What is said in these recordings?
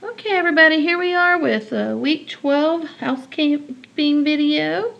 Okay, everybody, here we are with week 12 housekeeping video.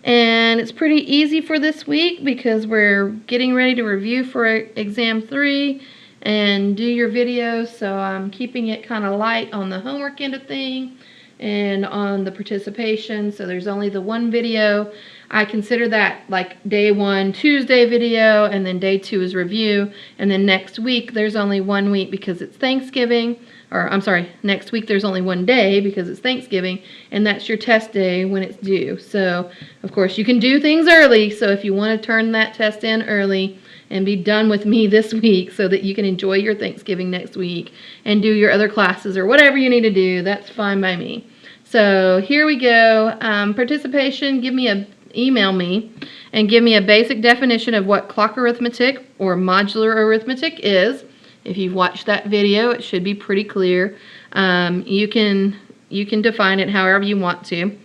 And it's pretty easy for this week because we're getting ready to review for exam 3 and do your videos. So I'm keeping it kind of light on the homework end of thing and on the participation. So there's only the one video. I consider that like day 1 Tuesday video, and then day 2 is review, and then next week there's only 1 week because it's Thanksgiving, or I'm sorry, next week there's only 1 day because it's Thanksgiving, and that's your test day when it's due. So of course you can do things early, so if you want to turn that test in early and be done with me this week so that you can enjoy your Thanksgiving next week and do your other classes or whatever you need to do, that's fine by me. So here we go. Participation, email me and give me a basic definition of what clock arithmetic or modular arithmetic is. If you've watched that video, it should be pretty clear. You can define it however you want to.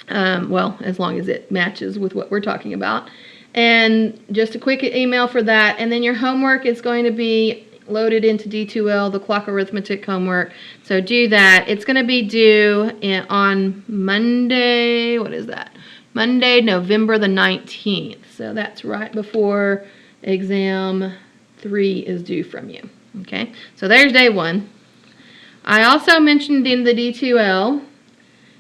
Well, as long as it matches with what we're talking about. And just a quick email for that. And then your homework is going to be loaded into D2L, the clock arithmetic homework. So do that. It's going to be due on Monday. What is that? Monday, November the 19th. So that's right before exam 3 is due from you. Okay, so there's day 1. I also mentioned in the D2L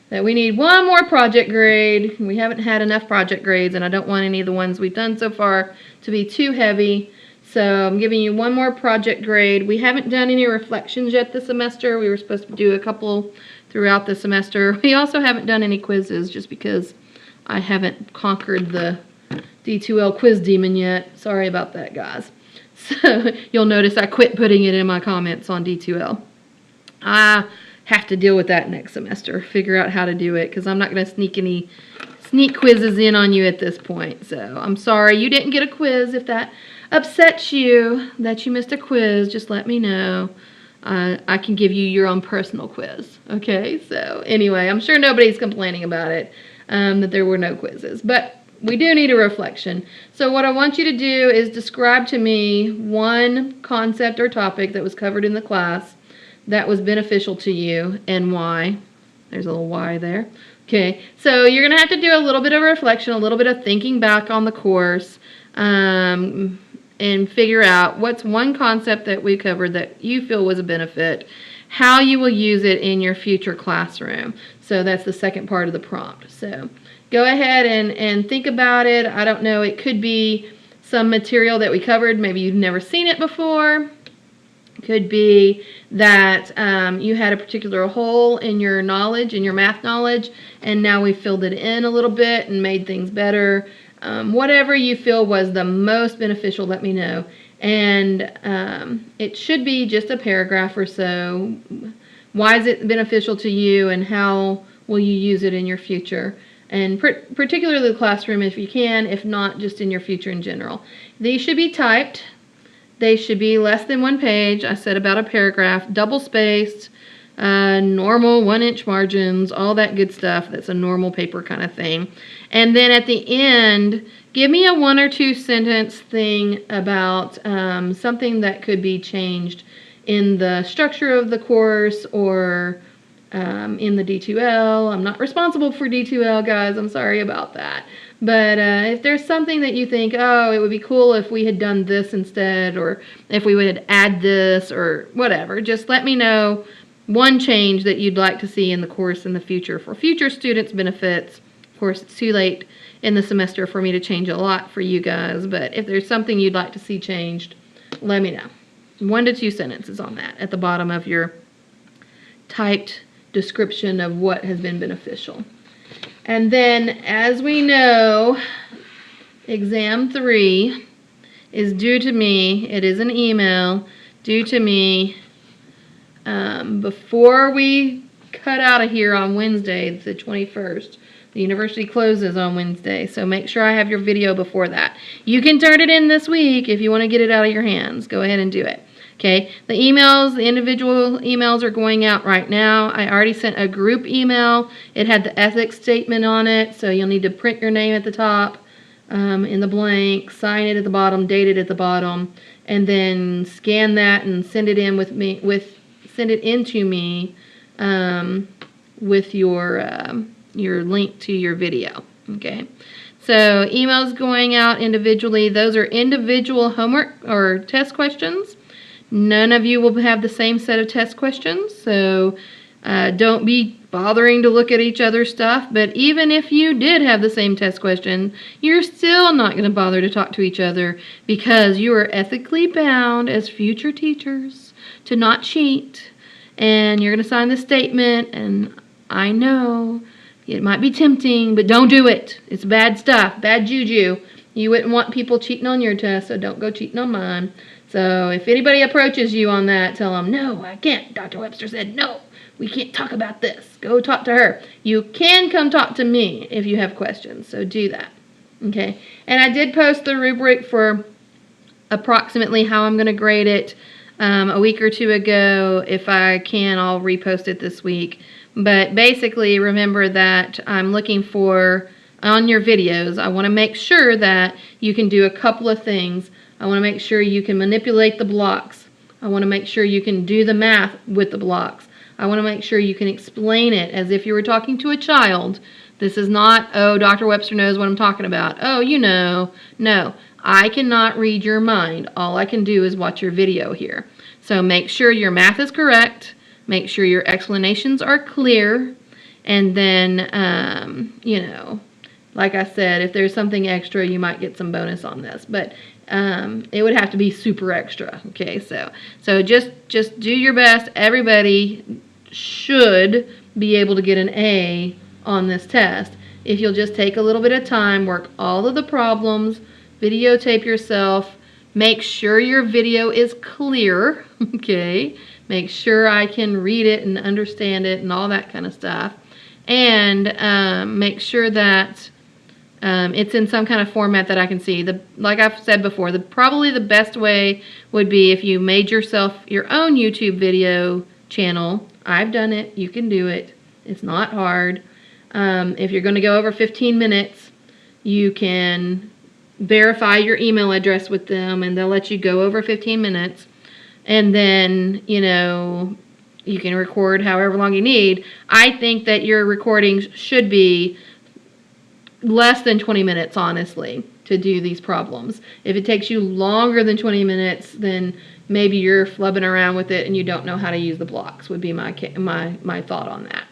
that we need 1 more project grade. We haven't had enough project grades, and I don't want any of the ones we've done so far to be too heavy. So I'm giving you 1 more project grade. We haven't done any reflections yet this semester. We were supposed to do a couple throughout the semester. We also haven't done any quizzes just because I haven't conquered the D2L quiz demon yet. Sorry about that, guys. So you'll notice I quit putting it in my comments on D2L. I have to deal with that next semester, figure out how to do it, because I'm not going to sneak quizzes in on you at this point. So I'm sorry you didn't get a quiz. If that upsets you that you missed a quiz, just let me know. I can give you your own personal quiz. Okay, so anyway, I'm sure nobody's complaining about it, that there were no quizzes. But we do need a reflection. So what I want you to do is describe to me 1 concept or topic that was covered in the class that was beneficial to you and why. There's a little why there. Okay, so you're going to have to do a little bit of reflection, a little bit of thinking back on the course, and figure out what's 1 concept that we covered that you feel was a benefit, how you will use it in your future classroom. So that's the second part of the prompt. So go ahead and think about it. I don't know, it could be some material that we covered. Maybe you've never seen it before. It could be that you had a particular hole in your knowledge, in your math knowledge, and now we filled it in a little bit and made things better. Whatever you feel was the most beneficial, let me know. And it should be just a paragraph or so. Why is it beneficial to you, and how will you use it in your future? And particularly the classroom if you can, if not just in your future in general. These should be typed. They should be less than 1 page. I said about a paragraph, double-spaced, normal 1-inch margins, all that good stuff. That's a normal paper kind of thing. And then at the end, give me a 1 or 2 sentence thing about something that could be changed in the structure of the course or in the D2L. I'm not responsible for D2L, guys. I'm sorry about that. But if there's something that you think, oh, it would be cool if we had done this instead, or if we would add this, or whatever, just let me know 1 change that you'd like to see in the course in the future for future students' benefits. Of course, it's too late in the semester for me to change a lot for you guys, but if there's something you'd like to see changed, let me know. 1 to 2 sentences on that at the bottom of your typed description of what has been beneficial. And then, as we know, exam 3 is due to me. It is an email due to me before we cut out of here on Wednesday, the 21st. The university closes on Wednesday, so make sure I have your video before that. You can turn it in this week if you want to get it out of your hands. Go ahead and do it. Okay, the emails, the individual emails are going out right now. I already sent a group email. It had the ethics statement on it, so you'll need to print your name at the top in the blank, sign it at the bottom, date it at the bottom, and then scan that and send it in with me, send it in to me with your link to your video. Okay. So emails going out individually. Those are individual homework or test questions. None of you will have the same set of test questions, so don't be bothering to look at each other's stuff. But even if you did have the same test question, you're still not going to bother to talk to each other because you are ethically bound as future teachers to not cheat. And you're going to sign the statement, and I know it might be tempting, but don't do it. It's bad stuff, bad juju. You wouldn't want people cheating on your test, so don't go cheating on mine. So if anybody approaches you on that, tell them, no, I can't. Dr. Webster said, no, we can't talk about this. Go talk to her. You can come talk to me if you have questions, so do that. Okay, and I did post the rubric for approximately how I'm going to grade it a week or two ago. If I can, I'll repost it this week. But basically, remember that I'm looking for, on your videos, I want to make sure that you can do a couple of things. I want to make sure you can manipulate the blocks. I want to make sure you can do the math with the blocks. I want to make sure you can explain it as if you were talking to a child. This is not, oh, Dr. Webster knows what I'm talking about. Oh, you know. No, I cannot read your mind. All I can do is watch your video here. So make sure your math is correct. Make sure your explanations are clear. And then, you know, like I said, if there's something extra, you might get some bonus on this. But it would have to be super extra. Okay, so just do your best. Everybody should be able to get an A on this test if you'll just take a little bit of time, work all of the problems, videotape yourself, make sure your video is clear. Okay, make sure I can read it and understand it and all that kind of stuff, and make sure that it's in some kind of format that I can see. Like I've said before, probably the best way would be if you made yourself your own YouTube video channel. I've done it. You can do it. It's not hard. If you're going to go over 15 minutes, you can verify your email address with them, and they'll let you go over 15 minutes. And then, you know, you can record however long you need. I think that your recordings should be less than 20 minutes, honestly, to do these problems. If it takes you longer than 20 minutes, then maybe you're flubbing around with it and you don't know how to use the blocks, would be my thought on that.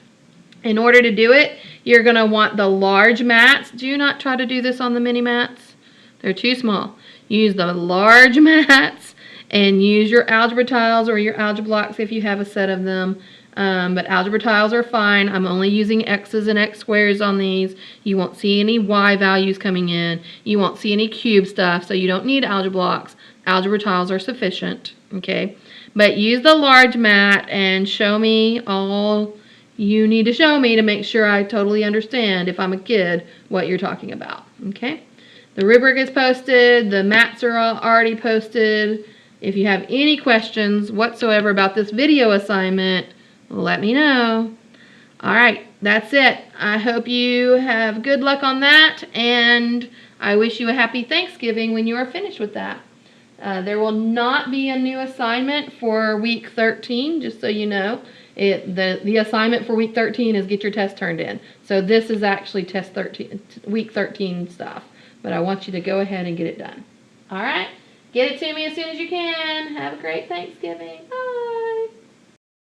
In order to do it, you're going to want the large mats. Do not try to do this on the mini mats. They're too small. Use the large mats and use your algebra tiles or your algebra blocks if you have a set of them. But algebra tiles are fine. I'm only using x's and x squares on these. You won't see any y values coming in. You won't see any cube stuff, so you don't need algebra blocks. Algebra tiles are sufficient, okay? But use the large mat and show me all you need to show me to make sure I totally understand, if I'm a kid, what you're talking about, okay? The rubric is posted. The mats are already posted. If you have any questions whatsoever about this video assignment, let me know. All right, that's it. I hope you have good luck on that, and I wish you a happy Thanksgiving when you are finished with that. There will not be a new assignment for week 13, just so you know. The assignment for week 13 is get your test turned in. So this is actually week 13 stuff, but I want you to go ahead and get it done. All right, get it to me as soon as you can. Have a great Thanksgiving. Bye.